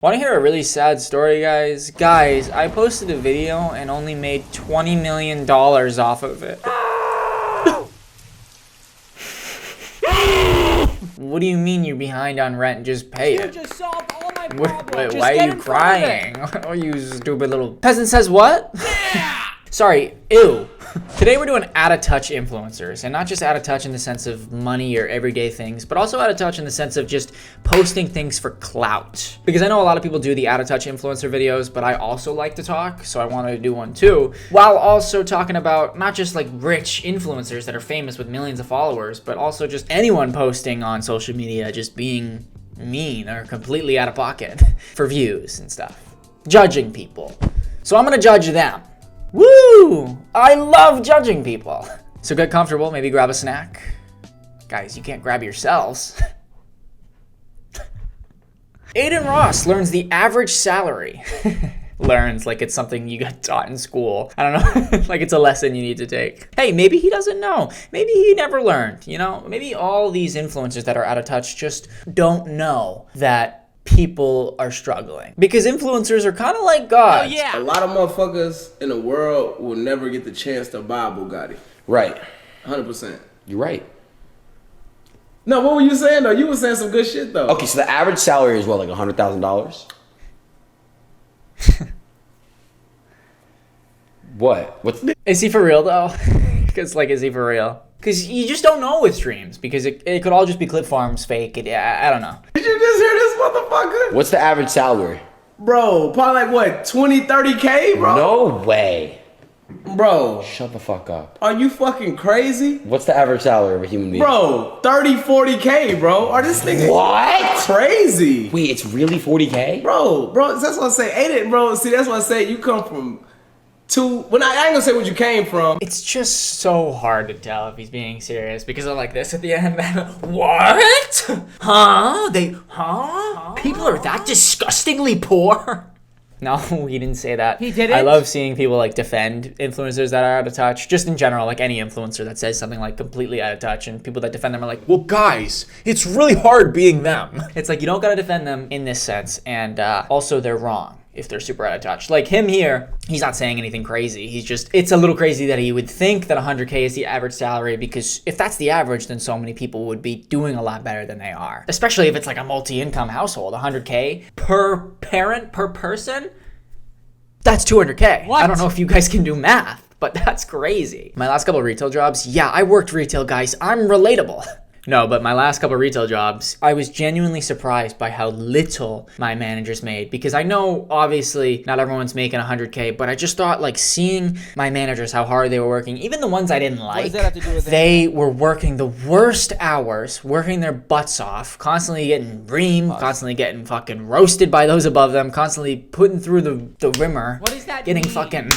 Want to hear a really sad story, guys? Guys, I posted a video and only made $20 million off of it. What do you mean you're behind on rent? Just pay it. You just solved all my problems. Wait, why are you crying? Oh, you stupid little peasant says what? Yeah! Sorry, ew. Today we're doing out of touch influencers, and not just out of touch in the sense of money or everyday things, but also out of touch in the sense of just posting things for clout. Because I know a lot of people do the out of touch influencer videos, but I also like to talk, so I wanted to do one too, while also talking about not just like rich influencers that are famous with millions of followers, but also just anyone posting on social media just being mean or completely out of pocket for views and stuff. Judging people. So I'm gonna judge them. Woo! I love judging people. So get comfortable, maybe grab a snack. Guys, you can't grab yourselves. Aiden Ross learns the average salary. Learns like it's something you got taught in school. I don't know, like it's a lesson you need to take. Hey, maybe he doesn't know. Maybe he never learned, you know? Maybe all these influencers that are out of touch just don't know that people are struggling. Because influencers are kind of like God. Oh, yeah. A lot of motherfuckers in the world will never get the chance to buy a Bugatti. Right. 100%. You're right. No, what were you saying though? You were saying some good shit though. Okay, so the average salary is what, like $100,000? What? What's Is he for real though? Because like, is he for real? Because you just don't know with streams. Because it could all just be clip farms, fake. I don't know. Did you just hear this motherfucker? What's the average salary? Bro, probably like what, 20, 30K, bro? No way. Bro, Shut the fuck up. are you fucking crazy? What's the average salary of a human being? Bro, 30, 40K, bro. Are this nigga What? crazy? Wait, it's really 40K? Bro, that's what I say. Ain't it, bro? See, that's what I say. You come from two. Well, I ain't gonna say what you came from. It's just so hard to tell if he's being serious because of like this at the end. What? Huh? People are that disgustingly poor? No, he didn't say that. He didn't? I love seeing people like defend influencers that are out of touch. Just in general, like any influencer that says something like completely out of touch, and people that defend them are like, well, guys, it's really hard being them. It's like, you don't gotta defend them in this sense, and also they're wrong if they're super out of touch. Like him here, he's not saying anything crazy. He's just, it's a little crazy that he would think that 100K is the average salary, because if that's the average, then so many people would be doing a lot better than they are. Especially if it's like a multi-income household, 100K per parent, per person, that's 200K. What? I don't know if you guys can do math, but that's crazy. My last couple of retail jobs, yeah, I worked retail, guys. I'm relatable. No, but my last couple of retail jobs, I was genuinely surprised by how little my managers made, because I know obviously not everyone's making 100K, but I just thought like seeing my managers, how hard they were working, even the ones I didn't like, does that have to do with they were working the worst hours, working their butts off, constantly getting reamed, constantly getting fucking roasted by those above them, constantly putting through the rimmer. What does that getting mean? fucking,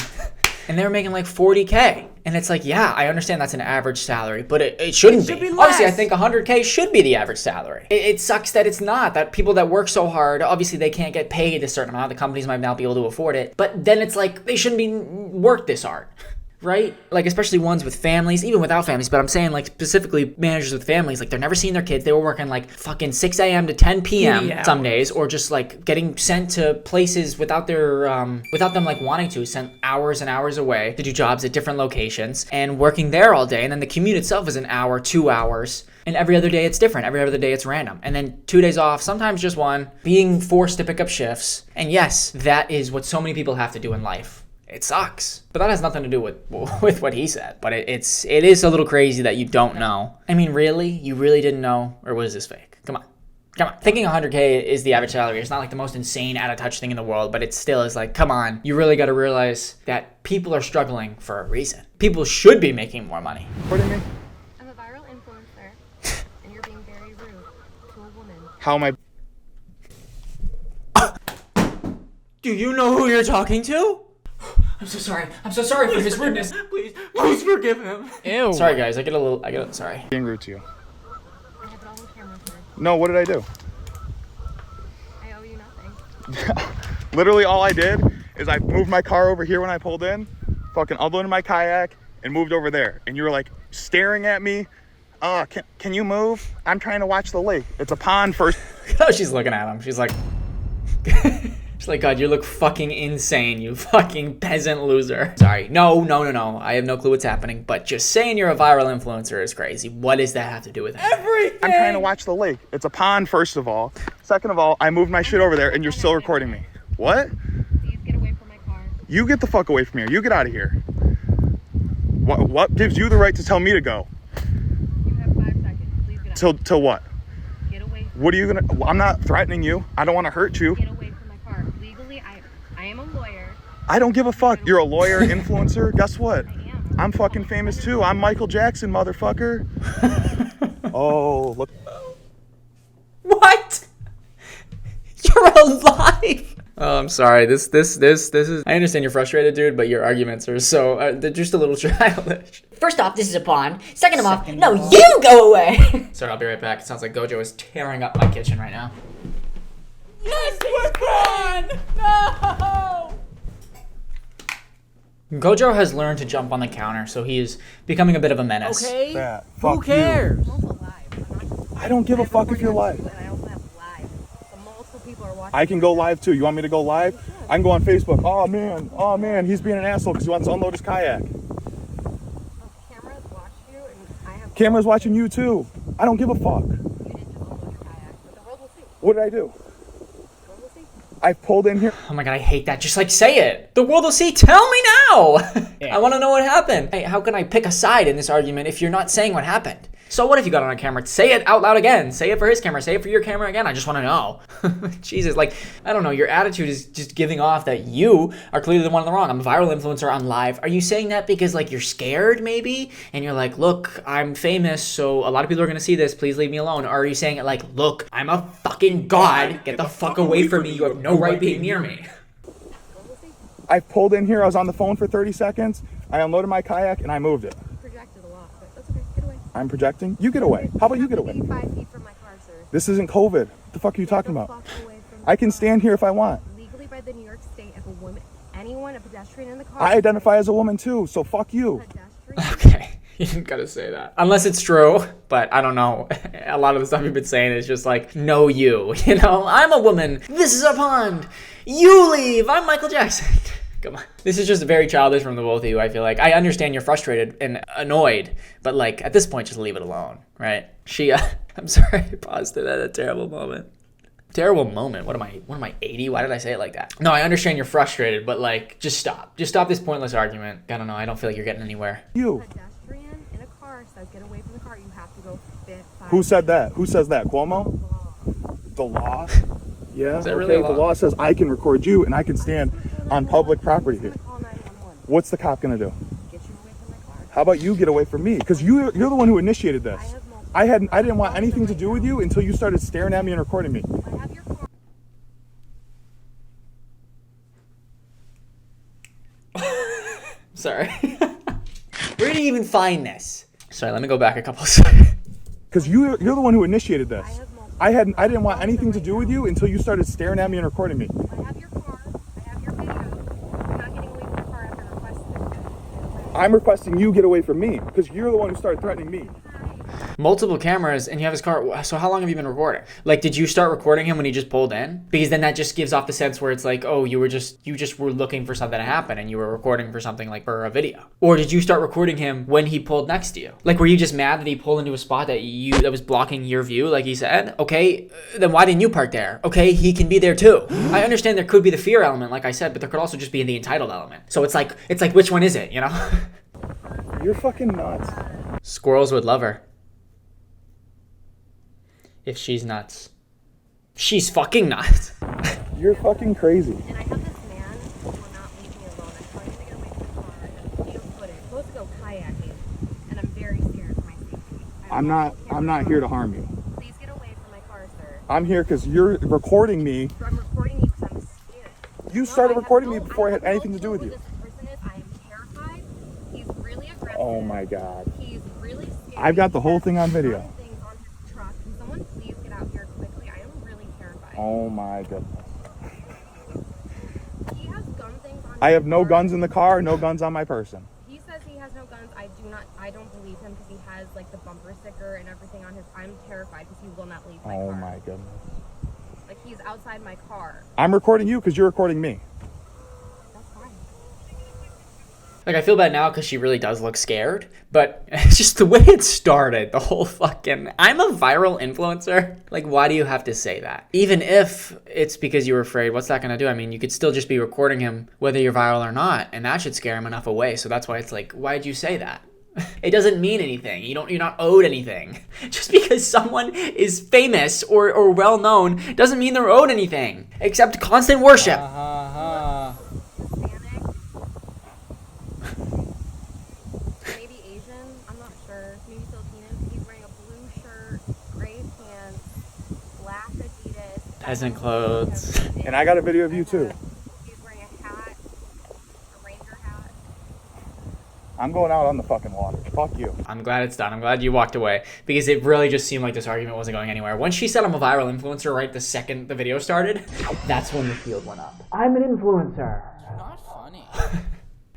and they were making like 40K. And it's like, yeah, I understand that's an average salary, but it shouldn't should be. be less. Obviously, I think 100K should be the average salary. It sucks that it's not, that people that work so hard, obviously they can't get paid a certain amount. The companies might not be able to afford it. But then it's like, they shouldn't be worked this hard. Right? Like, especially ones with families, even without families, but I'm saying like specifically managers with families, like they're never seeing their kids. They were working like fucking 6 a.m. to 10 p.m. some days, or just like getting sent to places without their, without them like wanting to, sent hours and hours away to do jobs at different locations and working there all day. And then the commute itself is an hour, 2 hours. And every other day it's different. Every other day it's random. And then 2 days off, sometimes just one, being forced to pick up shifts. And yes, that is what so many people have to do in life. It sucks. But that has nothing to do with what he said. But it is a little crazy that you don't know. I mean, really? You really didn't know? Or was this fake? Come on. Thinking 100K is the average salary. It's not like the most insane out of touch thing in the world, but it still is like, come on. You really got to realize that people are struggling for a reason. People should be making more money. What do you mean? I'm a viral influencer, and you're being very rude to a woman. How am I? Do you know who you're talking to? I'm so sorry. I'm so sorry for his rudeness. Please forgive him. Ew. Sorry guys, sorry. Being rude to you? I have it all on camera, sir. No, what did I do? I owe you nothing. Literally all I did is I moved my car over here when I pulled in, fucking unloaded my kayak, and moved over there. And you were like staring at me. Can you move? I'm trying to watch the lake. It's a pond first. Look at how she's looking at him. She's like, She's like, God, you look fucking insane, you fucking peasant loser. Sorry, no. I have no clue what's happening, but just saying you're a viral influencer is crazy. What does that have to do with it? I'm trying to watch the lake. It's a pond, first of all. Second of all, I moved my shit over there and you're still recording me. What? Please get away from my car. You get the fuck away from here. You get out of here. What gives you the right to tell me to go? You have 5 seconds. Please get out. Till what? Get away. What are you gonna? I'm not threatening you. I don't want to hurt you. Get away from my car. Legally, I am a lawyer. I don't give a fuck. You're a lawyer, influencer. Guess what? I am. I'm fucking famous too. I'm Michael Jackson, motherfucker. Oh, look. What? You're alive. Oh, I'm sorry. This is. I understand you're frustrated, dude, but your arguments are so they're just a little childish. First off, this is a pond. Second of all, no, you go away. Sorry, I'll be right back. It sounds like Gojo is tearing up my kitchen right now. Yes, we're gone. No. Gojo has learned to jump on the counter, so he is becoming a bit of a menace. Okay. That. Who Fuck you. cares? I'm also live. I don't give a fuck if you're live. And I also have live. So multiple people are watching. I can go live too. You want me to go live? I can go on Facebook. Oh man, he's being an asshole because he wants to unload his kayak. Cameras watch you, and I have. Camera's watching you too. I don't give a fuck. You didn't just unload your kayak, but the world will see. What did I do? The world will see. I pulled in here. Oh my god, I hate that. Just like say it. The world will see. Tell me now. I want to know what happened. Hey, how can I pick a side in this argument if you're not saying what happened? So what if you got on camera? Say it out loud again. Say it for his camera. Say it for your camera again. I just want to know. Jesus, like, I don't know. Your attitude is just giving off that you are clearly the one in the wrong. I'm a viral influencer. I'm live. Are you saying that because, like, you're scared, maybe? And you're like, look, I'm famous, so a lot of people are going to see this. Please leave me alone. Or are you saying it like, look, I'm a fucking god. Get the fuck away from me. You have no right being near me. I pulled in here. I was on the phone for 30 seconds. I unloaded my kayak and I moved it. Projected a lot, but that's okay. Get away. I'm projecting. You get away. How about you get away? 85 feet from my car, sir. This isn't COVID. What the fuck are you talking Get about? the fuck away from I can my car. stand here if I want. Legally by the New York State, if a woman, anyone, a pedestrian in the car. I identify as a woman too, so fuck you. Pedestrian. Okay. You didn't gotta say that. Unless it's true, but I don't know. A lot of the stuff you've been saying is just like, no you. You know, I'm a woman. This is a pond. You leave. I'm Michael Jackson. Come on. This is just very childish from the both of you, I feel like. I understand you're frustrated and annoyed, but like at this point, just leave it alone, right? I'm sorry, I paused it at a terrible moment. Terrible moment. What am I, 80? Why did I say it like that? No, I understand you're frustrated, but like, just stop. Just stop this pointless argument. I don't know. I don't feel like you're getting anywhere. You. Pedestrian in a car says get away from the car. You have to go 5 Who said that? Who says that? Cuomo? law. The law? Yeah. Is that really a The law? law says I can record you and I can stand on public property here. Call 911. What's the cop gonna do? Get you away from my car. How about you get away from me? Because you're the one who initiated this. I have multiple. I didn't want anything to do with you until you started staring at me and recording me. I have your car. Sorry. Where did you even find this? Sorry, let me go back a couple of seconds. Because you're the one who initiated this. I have multiple. I didn't want anything to do with you until you started staring at me and recording me. I have your car. I have your video. You're not getting away from the car after requesting. I'm requesting you get away from me because you're the one who started threatening me. Multiple cameras and you have his car. So how long have you been recording? Like, did you start recording him when he just pulled in? Because then that just gives off the sense where it's like, oh, you just were looking for something to happen and you were recording for something like for a video. Or did you start recording him when he pulled next to you? Like, were you just mad that he pulled into a spot that was blocking your view, like he said? Okay, then why didn't you park there? Okay, he can be there too. I understand there could be the fear element, like I said, but there could also just be the entitled element. So it's like which one is it, you know? You're fucking nuts. Squirrels would love her. If she's nuts. She's fucking nuts. You're fucking crazy. And I have this man who will not leave me alone. I'm trying to get away from the car. I have video footage. I'm supposed to go kayaking, and I'm very scared for my safety. I'm not here to harm you. Please get away from my car, sir. I'm here because you're recording me. I'm recording you because I'm scared. You No, started I have recording no- me before I had have no anything to do clue with who you. This person is. I am terrified. He's really aggressive. Oh my god. He's really scary. I've got the whole He has thing on video. gun things on his truck. Can someone please get out here quickly? I am really terrified. Oh my goodness. He has gun things on I his have no car. guns in the car, no guns on my person. He says he has no guns. I don't believe him because he has like the bumper sticker and everything on his. I'm terrified because he will not leave my Oh car. my goodness. Like he's outside my car. I'm recording you because you're recording me. That's fine. Like, I feel bad now because she really does look scared, but it's just the way it started, the whole fucking, I'm a viral influencer. Like, why do you have to say that? Even if it's because you were afraid, what's that gonna do? I mean, you could still just be recording him whether you're viral or not, and that should scare him enough away. So that's why it's like, why'd you say that? It doesn't mean anything. You're not owed anything. Just because someone is famous or well known doesn't mean they're owed anything. Except constant worship. Hispanic. Maybe Asian. I'm not sure. Maybe Filipino. He's wearing a blue shirt, gray pants, black Adidas. Peasant clothes. And I got a video of you too. He's wearing a hat, a ranger hat. I'm going out on the fucking water. Fuck you. I'm glad it's done. I'm glad you walked away because it really just seemed like this argument wasn't going anywhere. When she said I'm a viral influencer right the second the video started, that's when the field went up. I'm an influencer. Not funny.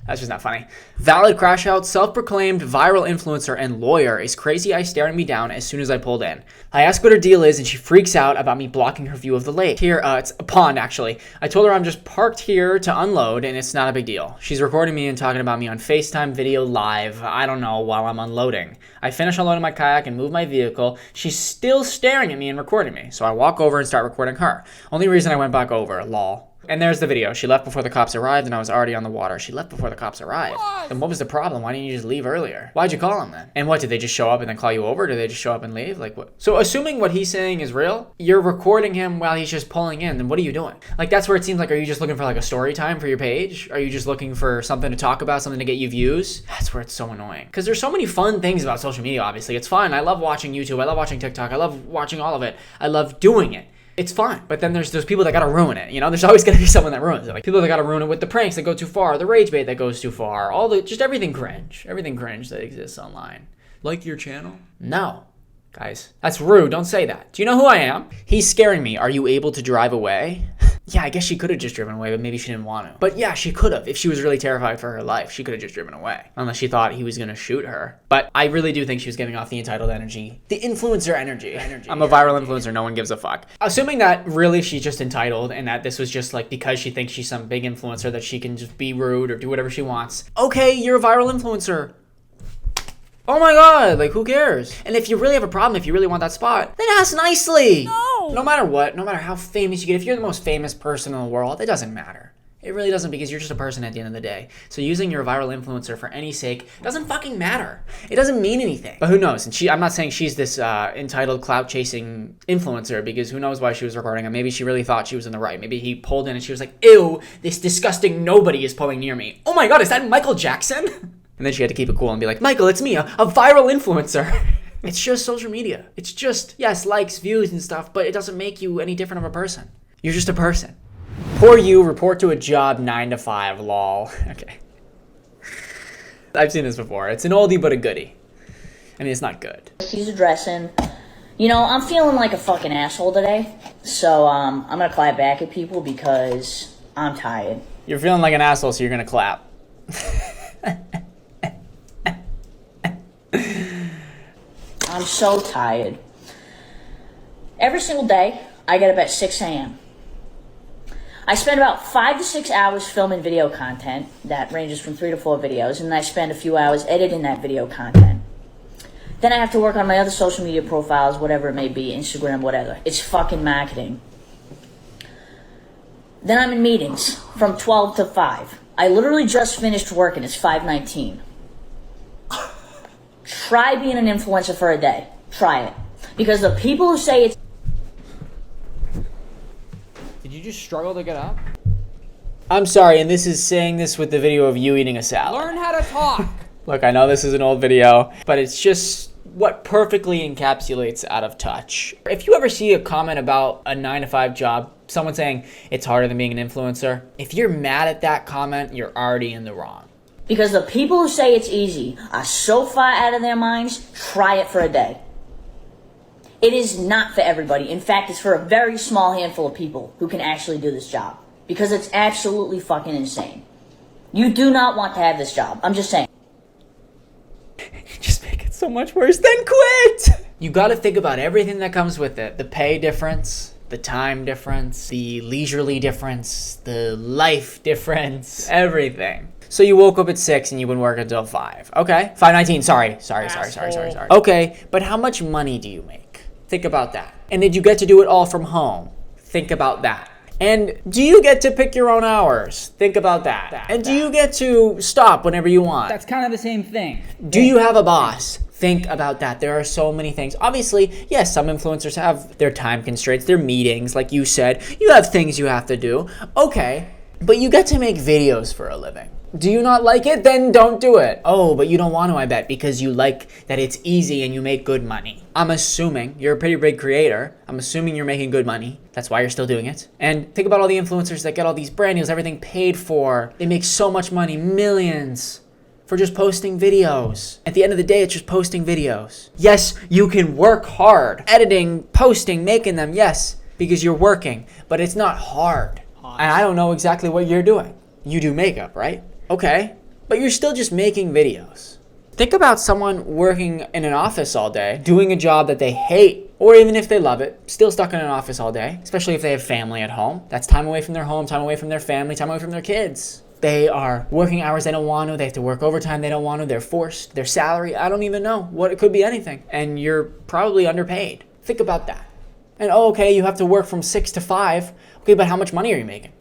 That's just not funny. Valid crash out, self-proclaimed viral influencer and lawyer is crazy eye staring me down as soon as I pulled in. I ask what her deal is and she freaks out about me blocking her view of the lake. Here, it's a pond actually. I told her I'm just parked here to unload and it's not a big deal. She's recording me and talking about me on FaceTime video live, I don't know, while I'm unloading. I finish unloading my kayak and move my vehicle. She's still staring at me and recording me. So I walk over and start recording her. Only reason I went back over, lol. And there's the video. She left before the cops arrived and I was already on the water. She left before the cops arrived. Then what was the problem? Why didn't you just leave earlier? Why'd you call them then? And what, did they just show up and then call you over? Did they just show up and leave? Like what? So assuming what he's saying is real, you're recording him while he's just pulling in, then what are you doing? Like that's where it seems like, are you just looking for like a story time for your page? Are you just looking for something to talk about, something to get you views? That's where it's so annoying. Because there's so many fun things about social media, obviously. It's fun. I love watching YouTube. I love watching TikTok. I love watching all of it. I love doing it. It's fun, but then there's those people that gotta ruin it, you know? There's always gonna be someone that ruins it. Like people that gotta ruin it with the pranks that go too far, the rage bait that goes too far, just everything cringe that exists online. Like your channel? No. Guys, that's rude, don't say that. Do you know who I am? He's scaring me. Are you able to drive away? Yeah, I guess she could have just driven away, but maybe she didn't want to. But yeah, she could have. If she was really terrified for her life, she could have just driven away. Unless she thought he was going to shoot her. But I really do think she was giving off the entitled energy. The influencer energy. I'm a viral influencer, no one gives a fuck. Assuming that really she's just entitled and that this was just like because she thinks she's some big influencer that she can just be rude or do whatever she wants. Okay, you're a viral influencer. Oh my god, like who cares? And if you really have a problem, if you really want that spot, then ask nicely. No matter what, no matter how famous you get, if you're the most famous person in the world, it doesn't matter. It really doesn't because you're just a person at the end of the day. So using your viral influencer for any sake doesn't fucking matter. It doesn't mean anything. But who knows? And I'm not saying she's this entitled clout chasing influencer because who knows why she was recording him. Maybe she really thought she was in the right. Maybe he pulled in and she was like, ew, this disgusting nobody is pulling near me. Oh my god, is that Michael Jackson? And then she had to keep it cool and be like, Michael, it's me, a viral influencer. It's just social media. It's just, yes, likes, views and stuff, but it doesn't make you any different of a person. You're just a person. Poor you, report to a job 9 to 5, lol. Okay. I've seen this before. It's an oldie but a goodie. I mean, it's not good. She's addressing, you know, I'm feeling like a fucking asshole today. So, I'm gonna clap back at people because I'm tired. You're feeling like an asshole, so you're gonna clap. I'm so tired. Every single day, I get up at 6 a.m. I spend about 5 to 6 hours filming video content that ranges from 3 to 4 videos, and I spend a few hours editing that video content. Then I have to work on my other social media profiles, whatever it may be, Instagram, whatever. It's fucking marketing. Then I'm in meetings from 12 to 5. I literally just finished work and it's 5:19. Try being an influencer for a day. Try it. Because the people who say it's... Did you just struggle to get up? I'm sorry, and this is saying this with the video of you eating a salad. Learn how to talk. Look, I know this is an old video, but it's just what perfectly encapsulates out of touch. If you ever see a comment about a 9 to 5 job, someone saying it's harder than being an influencer, if you're mad at that comment, you're already in the wrong. Because the people who say it's easy are so far out of their minds, try it for a day. It is not for everybody. In fact, it's for a very small handful of people who can actually do this job. Because it's absolutely fucking insane. You do not want to have this job. I'm just saying. Just make it so much worse, then quit! You gotta think about everything that comes with it. The pay difference, The time difference, the leisurely difference, the life difference, everything. So you woke up at 6 and you've been working until 5. Okay. 5:19. Sorry. Okay, but how much money do you make? Think about that. And did you get to do it all from home? Think about that. And do you get to pick your own hours? Think about that. And do you get to stop whenever you want? That's kind of the same thing. Do you have a boss? Think about that. There are so many things. Obviously, yes, some influencers have their time constraints, their meetings, like you said. You have things you have to do. Okay, but you get to make videos for a living. Do you not like it? Then don't do it. Oh, but you don't want to, I bet, because you like that it's easy and you make good money. I'm assuming you're a pretty big creator. I'm assuming you're making good money. That's why you're still doing it. And think about all the influencers that get all these brand deals, everything paid for. They make so much money, millions, for just posting videos. At the end of the day, it's just posting videos. Yes, you can work hard. Editing, posting, making them, yes, because you're working. But it's not hard. And I don't know exactly what you're doing. You do makeup, right? Okay, but you're still just making videos. Think about someone working in an office all day, doing a job that they hate, or even if they love it, still stuck in an office all day, especially if they have family at home. That's time away from their home, time away from their family, time away from their kids. They are working hours they don't want to, they have to work overtime they don't want to, they're forced, their salary, I don't even know what, it could be anything. And you're probably underpaid. Think about that. And okay, you have to work from 6 to 5. Okay, but how much money are you making?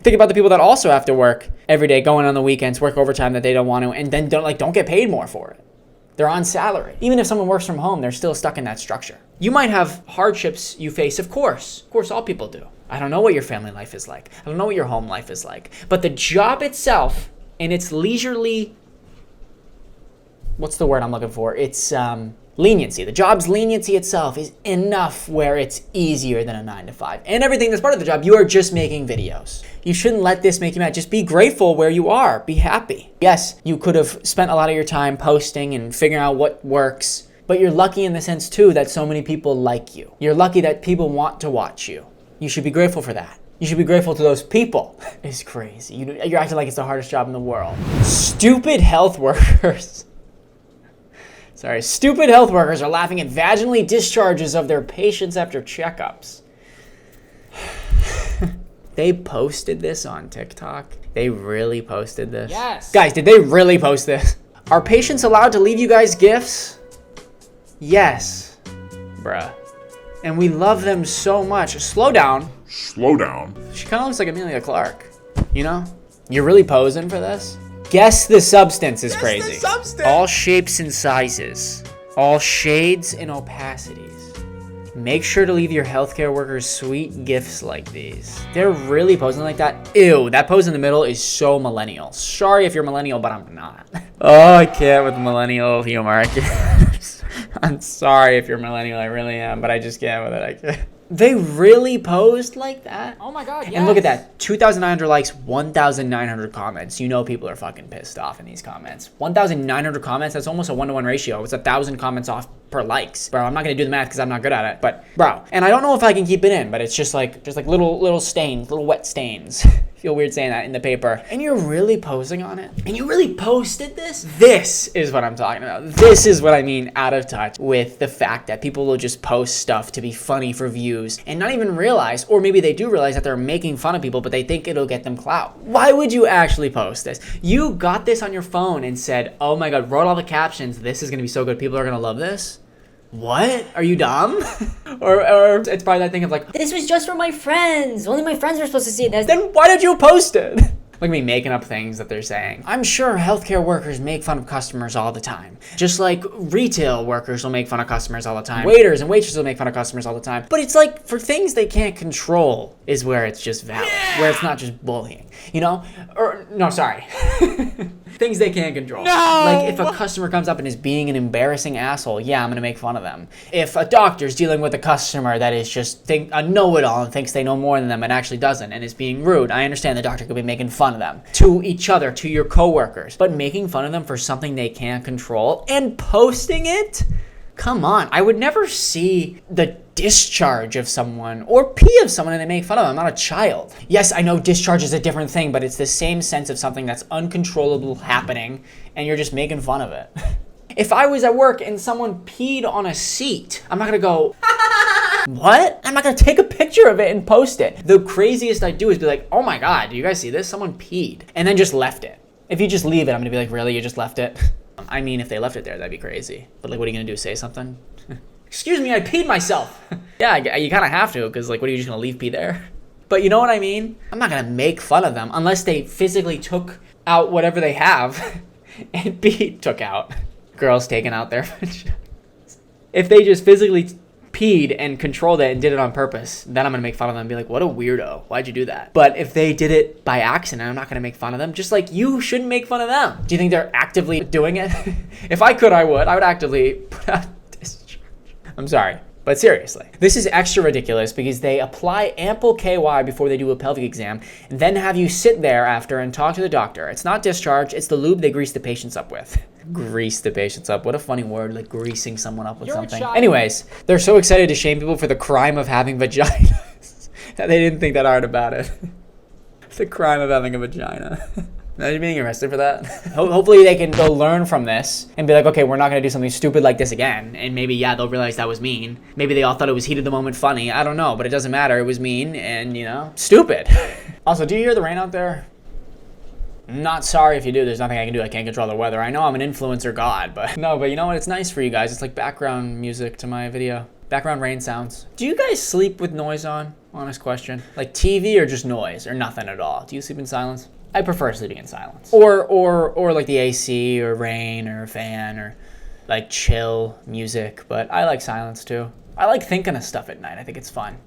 Think about the people that also have to work every day, going on the weekends, work overtime that they don't want to, and then don't get paid more for it. They're on salary. Even if someone works from home, they're still stuck in that structure. You might have hardships you face, of course. Of course, all people do. I don't know what your family life is like. I don't know what your home life is like. But the job itself, and its leisurely, what's the word I'm looking for? It's leniency. The job's leniency itself is enough where it's easier than a 9 to 5. And everything that's part of the job, you are just making videos. You shouldn't let this make you mad. Just be grateful where you are. Be happy. Yes, you could have spent a lot of your time posting and figuring out what works, but you're lucky in the sense too that so many people like you. You're lucky that people want to watch you. You should be grateful for that. You should be grateful to those people. It's crazy. You're acting like it's the hardest job in the world. Stupid health workers. Sorry, stupid health workers are laughing at vaginally discharges of their patients after checkups. They posted this on TikTok. They really posted this? Yes. Guys, did they really post this? Are patients allowed to leave you guys gifts? Yes. Bruh. And we love them so much. Slow down. Slow down. She kind of looks like Amelia Clark. You know? You're really posing for this? Guess the substance is crazy. The substance. All shapes and sizes. All shades and opacities. Make sure to leave your healthcare workers sweet gifts like these. They're really posing like that. Ew, that pose in the middle is so millennial. Sorry if you're millennial, but I'm not. Oh, I can't with millennial humor. I can't. I'm sorry if you're millennial, I really am, but I just can't with it. I can't. They really posed like that? Oh my god, yes. And look at that, 2,900 likes, 1,900 comments. You know people are fucking pissed off in these comments. 1,900 comments, that's almost a 1-to-1 ratio. It's 1,000 comments off per likes. Bro, I'm not gonna do the math because I'm not good at it, but bro. And I don't know if I can keep it in, but it's just like little stains, little wet stains. Feel weird saying that in the paper. And you're really posing on it? And you really posted this? This is what I'm talking about. This is what I mean out of touch with the fact that people will just post stuff to be funny for views and not even realize, or maybe they do realize that they're making fun of people, but they think it'll get them clout. Why would you actually post this? You got this on your phone and said, oh my god, wrote all the captions, this is gonna be so good, people are gonna love this? What? Are you dumb? or it's probably that thing of like, This was just for my friends. Only my friends are supposed to see this. then why did you post it? Look at me making up things that they're saying. I'm sure healthcare workers make fun of customers all the time. Just like retail workers will make fun of customers all the time. Waiters and waitresses will make fun of customers all the time. But it's like for things they can't control is where it's just valid. Where it's not just bullying, you know? Or, no, sorry. Things they can't control. No! Like if a customer comes up and is being an embarrassing asshole, yeah, I'm gonna make fun of them. If a doctor's dealing with a customer that is just a know-it-all and thinks they know more than them and actually doesn't and is being rude, I understand the doctor could be making fun of them. To each other, to your coworkers. But making fun of them for something they can't control and posting it? Come on, I would never see the discharge of someone or pee of someone and they make fun of them. I'm not a child. Yes, I know discharge is a different thing, but it's the same sense of something that's uncontrollable happening and you're just making fun of it. If I was at work and someone peed on a seat, I'm not gonna go, What? I'm not gonna take a picture of it and post it. The craziest I do is be like, oh my God, do you guys see this? Someone peed and then just left it. If you just leave it, I'm gonna be like, really, you just left it? I mean, if they left it there, that'd be crazy. But like, what are you gonna do, say something? Excuse me, I peed myself. Yeah, you kinda have to, because like, what are you just gonna leave pee there? But you know what I mean? I'm not gonna make fun of them unless they physically took out whatever they have and pee took out. Girls taking out their vaginas. If they just physically peed and controlled it and did it on purpose, then I'm gonna make fun of them and be like, what a weirdo, why'd you do that? But if they did it by accident, I'm not gonna make fun of them, just like you shouldn't make fun of them. Do you think they're actively doing it? If I could, I would actively put out discharge. I'm sorry, but seriously. This is extra ridiculous because they apply ample KY before they do a pelvic exam and then have you sit there after and talk to the doctor. It's not discharge, it's the lube they grease the patients up with. Grease the patients up. What a funny word, like greasing someone up with something. Anyways, they're so excited to shame people for the crime of having vaginas that they didn't think that hard about it. The crime of having a vagina. Imagine being arrested for that. Hopefully they can go learn from this and be like, okay, we're not gonna do something stupid like this again. And maybe, yeah, they'll realize that was mean. Maybe they all thought it was heat of the moment funny. I don't know, but it doesn't matter. It was mean and, you know, stupid. Also, do you hear the rain out there? I'm not sorry if you do. There's nothing I can do. I can't control the weather. I know I'm an influencer god, but no, but you know what? It's nice for you guys. It's like background music to my video. Background rain sounds. Do you guys sleep with noise on? Honest question. Like TV or just noise or nothing at all? Do you sleep in silence? I prefer sleeping in silence. Or like the AC or rain or fan or like chill music, but I like silence too. I like thinking of stuff at night. I think it's fun.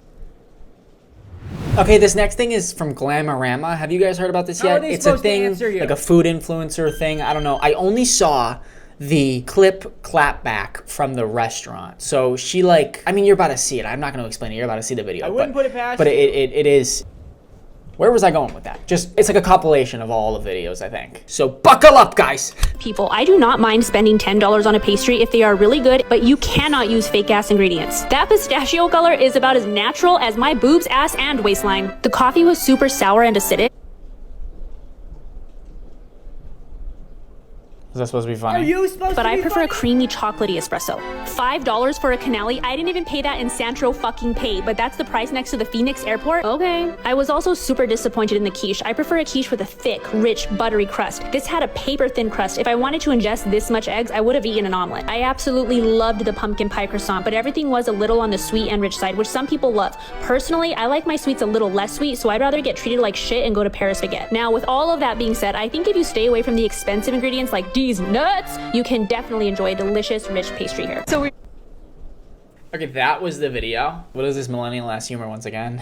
Okay, this next thing is from Glamorama. Have you guys heard about this yet? It's a thing, like a food influencer thing. I don't know. I only saw the clip clapback from the restaurant. So she like, I mean, you're about to see it. I'm not going to explain it. You're about to see the video. I wouldn't put it past But you. it is... Where was I going with that? Just, it's like a compilation of all the videos, I think. So buckle up, guys. People, I do not mind spending $10 on a pastry if they are really good, but you cannot use fake ass ingredients. That pistachio color is about as natural as my boobs, ass, and waistline. The coffee was super sour and acidic. Is that supposed to be funny? Are you supposed But to I be prefer a funny? creamy chocolatey espresso. $5 for a canali. I didn't even pay that in Santro fucking Pay, but that's the price next to the Phoenix airport. Okay. I was also super disappointed in the quiche. I prefer a quiche with a thick, rich, buttery crust. This had a paper thin crust. If I wanted to ingest this much eggs, I would have eaten an omelet. I absolutely loved the pumpkin pie croissant, but everything was a little on the sweet and rich side, which some people love. Personally, I like my sweets a little less sweet, so I'd rather get treated like shit and go to Paris Baguette. Now, with all of that being said, I think if you stay away from the expensive ingredients like these nuts, you can definitely enjoy a delicious, rich pastry here. Okay, that was the video. What is this millennial ass humor once again?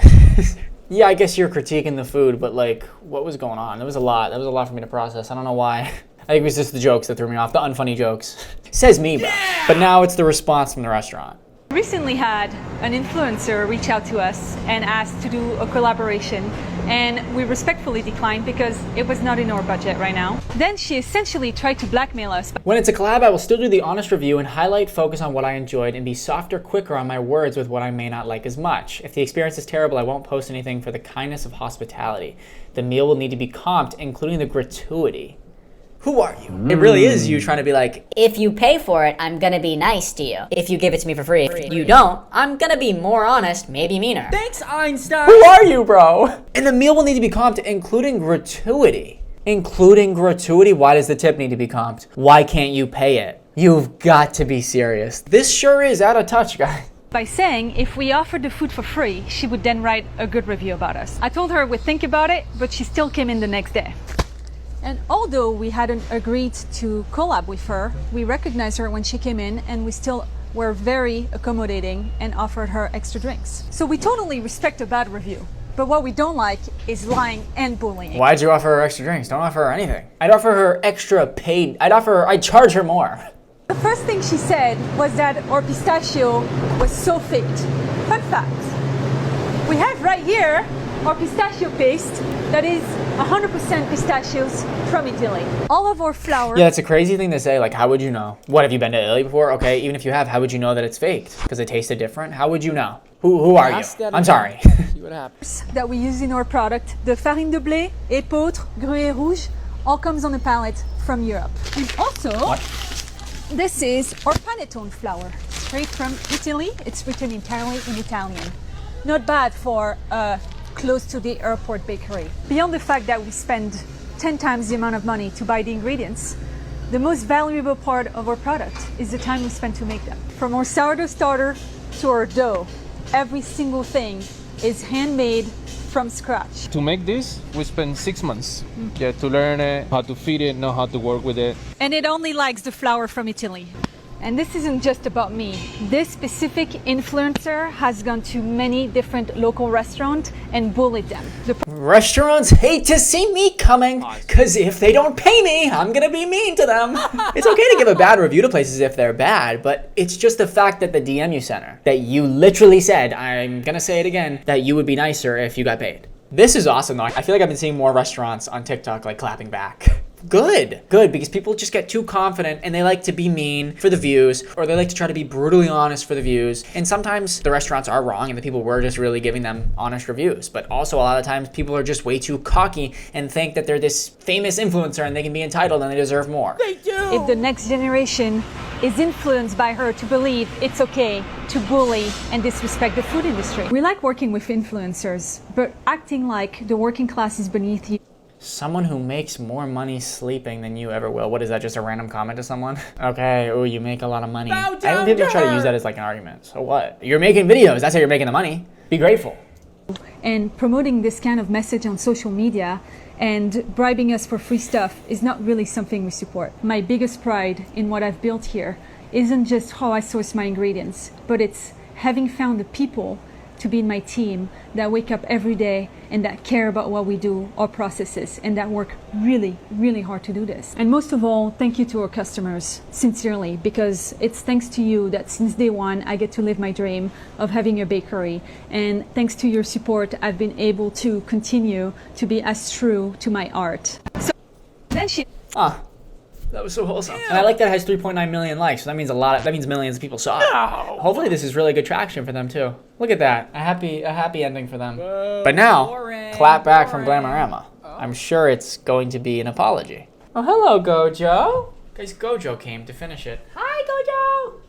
Yeah, I guess you're critiquing the food, but like, what was going on? There was a lot. That was a lot for me to process. I don't know why. I think it was just the jokes that threw me off, the unfunny jokes. Says me, bro. But now it's the response from the restaurant. Recently had an influencer reach out to us and asked to do a collaboration, and we respectfully declined because it was not in our budget right now. Then she essentially tried to blackmail us. When it's a collab, I will still do the honest review and highlight, focus on what I enjoyed, and be softer, quicker on my words with what I may not like as much. If the experience is terrible, I won't post anything for the kindness of hospitality. The meal will need to be comped, including the gratuity. Who are you? It really is you trying to be like, If you pay for it, I'm gonna be nice to you. If you give it to me for free. If you don't, I'm gonna be more honest, maybe meaner. Thanks, Einstein. who are you, bro? And the meal will need to be comped, including gratuity. Including gratuity? Why does the tip need to be comped? Why can't you pay it? You've got to be serious. This sure is out of touch, guys. By saying if we offered the food for free, she would then write a good review about us. I told her we'd think about it, but she still came in the next day. And although we hadn't agreed to collab with her, we recognized her when she came in, and we still were very accommodating and offered her extra drinks. So we totally respect a bad review. But what we don't like is lying and bullying. Why'd you offer her extra drinks? Don't offer her anything. I'd offer her extra paid. I'd charge her more. The first thing she said was that our pistachio was so faked. Fun fact, we have right here our pistachio paste that is 100% pistachios from Italy. All of our flour. Yeah, that's a crazy thing to say. Like, how would you know? What, have you been to Italy before? Okay, even if you have, how would you know that it's faked? Because it tasted different? How would you know? Who are you? Ask that I'm again. sorry. See what happens. That we use in our product, the farine de blé, épeautre, gruyère rouge, all comes on a pallet from Europe. And also, this is our panettone flour. straight from Italy. It's written entirely in Italian. Not bad for close to the airport bakery. Beyond the fact that we spend 10 times the amount of money to buy the ingredients, the most valuable part of our product is the time we spend to make them. From our sourdough starter to our dough, every single thing is handmade from scratch. To make this, we spent 6 months. Yeah, to learn it, how to feed it, know how to work with it. And it only likes the flour from Italy. And this isn't just about me. This specific influencer has gone to many different local restaurants and bullied them. Restaurants hate to see me coming, because if they don't pay me, I'm gonna be mean to them. It's okay to give a bad review to places if they're bad, but it's just the fact that the DM you sent her, that you literally said, I'm gonna say it again, that you would be nicer if you got paid. This is awesome though. I feel like I've been seeing more restaurants on TikTok like clapping back. Good, because people just get too confident and they like to be mean for the views, or they like to try to be brutally honest for the views. And sometimes the restaurants are wrong and the people were just really giving them honest reviews. But also a lot of times people are just way too cocky and think that they're this famous influencer and they can be entitled and they deserve more. They do! If the next generation is influenced by her to believe it's okay to bully and disrespect the food industry. We like working with influencers, but acting like the working class is beneath you. Someone who makes more money sleeping than you ever will. What is that, just a random comment to someone? Okay, oh, you make a lot of money. I think people try to use that as like an argument. So what? You're making videos, that's how you're making the money. Be grateful. And promoting this kind of message on social media and bribing us for free stuff is not really something we support. My biggest pride in what I've built here isn't just how I source my ingredients, but it's having found the people to be in my team that wake up every day and that care about what we do, our processes, and that work really, really hard to do this. And most of all, thank you to our customers, sincerely, because it's thanks to you that since day one, I get to live my dream of having a bakery. And thanks to your support, I've been able to continue to be as true to my art. So then she... That was so wholesome. And I like that it has 3.9 million likes, so that means that means millions of people saw it. Hopefully this is really good traction for them too. Look at that, a happy ending for them. But now, clap back from Glamorama. I'm sure it's going to be an apology. Oh, hello, Gojo. Guys, Gojo came to finish it. Hi, Gojo.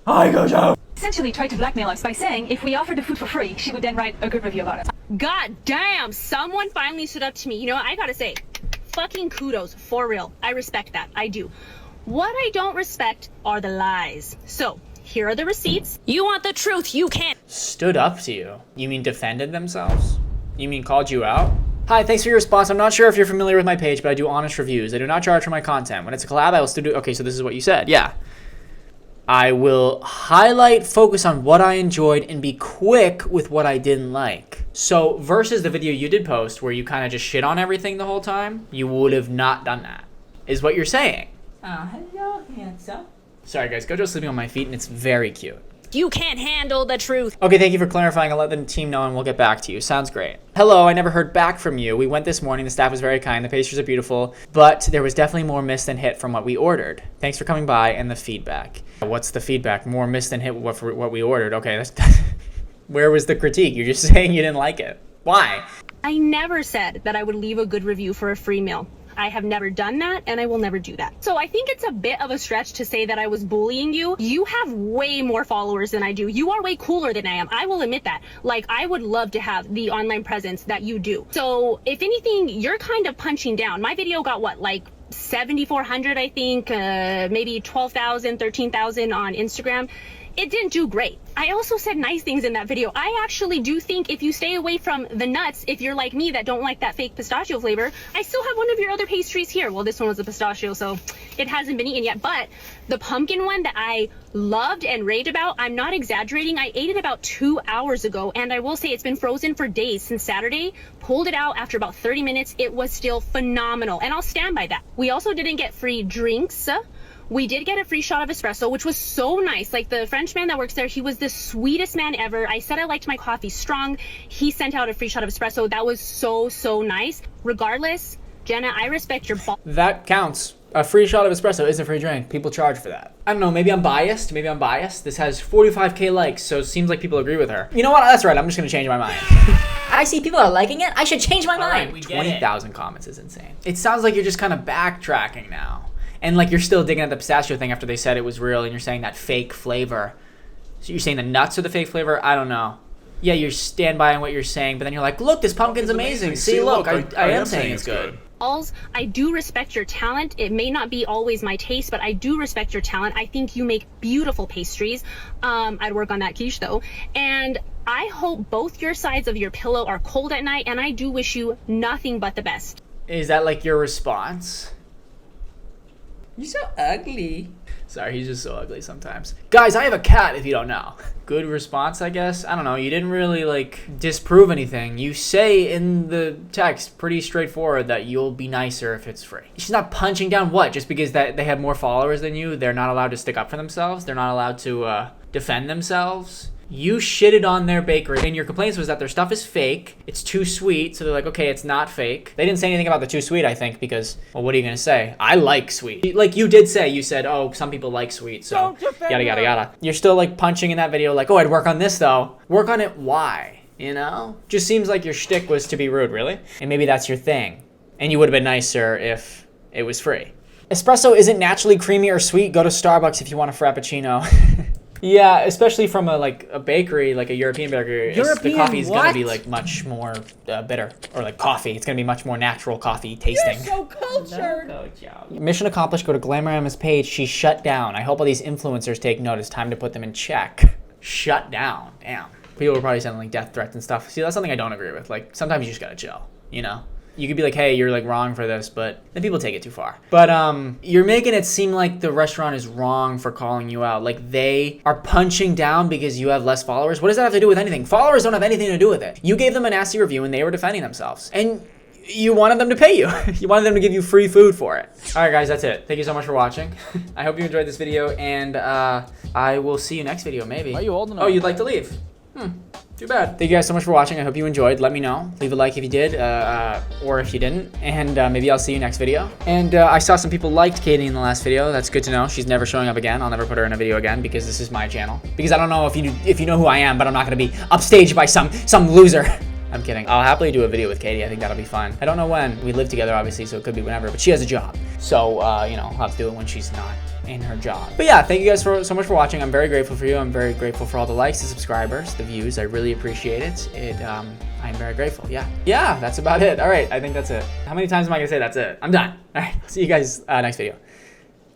Hi, Gojo. Essentially tried to blackmail us by saying if we offered the food for free, she would then write a good review about us. God damn, someone finally stood up to me. You know what, I gotta say, fucking kudos, for real. I respect that, I do. What I don't respect are the lies. So, here are the receipts. You want the truth, you can't. Stood up to you? You mean defended themselves? You mean called you out? Hi, thanks for your response. I'm not sure if you're familiar with my page, but I do honest reviews. I do not charge for my content. When it's a collab, I will still do... Okay, so this is what you said. Yeah. I will highlight, focus on what I enjoyed, and be quick with what I didn't like. So versus the video you did post where you kind of just shit on everything the whole time, you would have not done that, is what you're saying. Oh, hello, handsome. Sorry guys, Gojo's sleeping on my feet and it's very cute. You can't handle the truth. Okay, thank you for clarifying. I'll let the team know and we'll get back to you. Sounds great. Hello, I never heard back from you. We went this morning. The staff was very kind. The pastries are beautiful, but there was definitely more miss than hit from what we ordered. Thanks for coming by and the feedback. What's the feedback? More miss than hit for what we ordered. Okay, that's where was the critique? You're just saying you didn't like it. Why? I never said that I would leave a good review for a free meal. I have never done that and I will never do that. So I think it's a bit of a stretch to say that I was bullying you. You have way more followers than I do. You are way cooler than I am. I will admit that. Like, I would love to have the online presence that you do. So if anything, you're kind of punching down. My video got what, like 7,400, I think, maybe 12,000, 13,000 on Instagram. It didn't do great. I also said nice things in that video. I actually do think if you stay away from the nuts, if you're like me that don't like that fake pistachio flavor, I still have one of your other pastries here. Well, this one was a pistachio, so it hasn't been eaten yet. But the pumpkin one that I loved and raved about, I'm not exaggerating. I ate it about 2 hours ago, and I will say it's been frozen for days since Saturday. Pulled it out after about 30 minutes. It was still phenomenal, and I'll stand by that. We also didn't get free drinks. We did get a free shot of espresso, which was so nice. Like, the French man that works there, he was the sweetest man ever. I said I liked my coffee strong. He sent out a free shot of espresso. That was so, so nice. Regardless, Jenna, I respect your ball. That counts. A free shot of espresso is a free drink. People charge for that. I don't know, maybe I'm biased. This has 45K likes, so it seems like people agree with her. You know what? That's right, I'm just gonna change my mind. I see people are liking it. I should change my mind. Right, 20,000 comments is insane. It sounds like you're just kind of backtracking now. And like you're still digging at the pistachio thing after they said it was real and you're saying that fake flavor. So you're saying the nuts are the fake flavor? I don't know. Yeah, you stand by on what you're saying, but then you're like, look, this pumpkin's amazing. See, look, I am saying it's good. I do respect your talent. It may not be always my taste, but I do respect your talent. I think you make beautiful pastries. I'd work on that quiche though. And I hope both your sides of your pillow are cold at night, and I do wish you nothing but the best. Is that like your response? You're so ugly. Sorry, he's just so ugly sometimes. Guys, I have a cat, if you don't know. Good response, I guess. I don't know. You didn't really, like, disprove anything. You say in the text, pretty straightforward, that you'll be nicer if it's free. She's not punching down what? Just because that they have more followers than you, they're not allowed to stick up for themselves? They're not allowed to defend themselves? You shitted on their bakery, and your complaints was that their stuff is fake. It's too sweet, so they're like, okay, it's not fake. They didn't say anything about the too sweet, I think, because, well, what are you gonna say? I like sweet. Like you did say, you said, oh, some people like sweet, so yada, yada, yada. You're still like punching in that video like, oh, I'd work on this though. Work on it, why? You know? Just seems like your shtick was to be rude, really? And maybe that's your thing. And you would have been nicer if it was free. Espresso isn't naturally creamy or sweet. Go to Starbucks if you want a Frappuccino. Yeah, especially from a bakery, like a European bakery. The coffee is gonna be like much more bitter, or like coffee. It's gonna be much more natural coffee tasting. You're so cultured. Mission accomplished. Go to Glamour Emma's page. She's shut down. I hope all these influencers take note. It's time to put them in check. Shut down. Damn. People are probably sending like death threats and stuff. See, that's something I don't agree with. Like sometimes you just gotta chill. You know. You could be like, hey, you're like wrong for this, but then people take it too far. But you're making it seem like the restaurant is wrong for calling you out. Like they are punching down because you have less followers. What does that have to do with anything? Followers don't have anything to do with it. You gave them a nasty review and they were defending themselves. And you wanted them to pay you. You wanted them to give you free food for it. All right, guys, that's it. Thank you so much for watching. I hope you enjoyed this video, and I will see you next video, maybe. Why are you holding on? Oh, you'd like to leave? Too bad. Thank you guys so much for watching. I hope you enjoyed. Let me know. Leave a like if you did, or if you didn't. And maybe I'll see you next video. And I saw some people liked Katie in the last video. That's good to know. She's never showing up again. I'll never put her in a video again because this is my channel. Because I don't know if you know who I am, but I'm not gonna be upstaged by some loser. I'm kidding. I'll happily do a video with Katie. I think that'll be fun. I don't know when. We live together, obviously, so it could be whenever. But she has a job, so you know, I'll have to do it when she's not in her job. But yeah, thank you guys so much for watching. I'm very grateful for you. I'm very grateful for all the likes, the subscribers, the views. I really appreciate it. I'm very grateful. Yeah, that's about it. All right, I think that's it. How many times am I gonna say that's it? I'm done. All right, see you guys next video.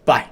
Bye.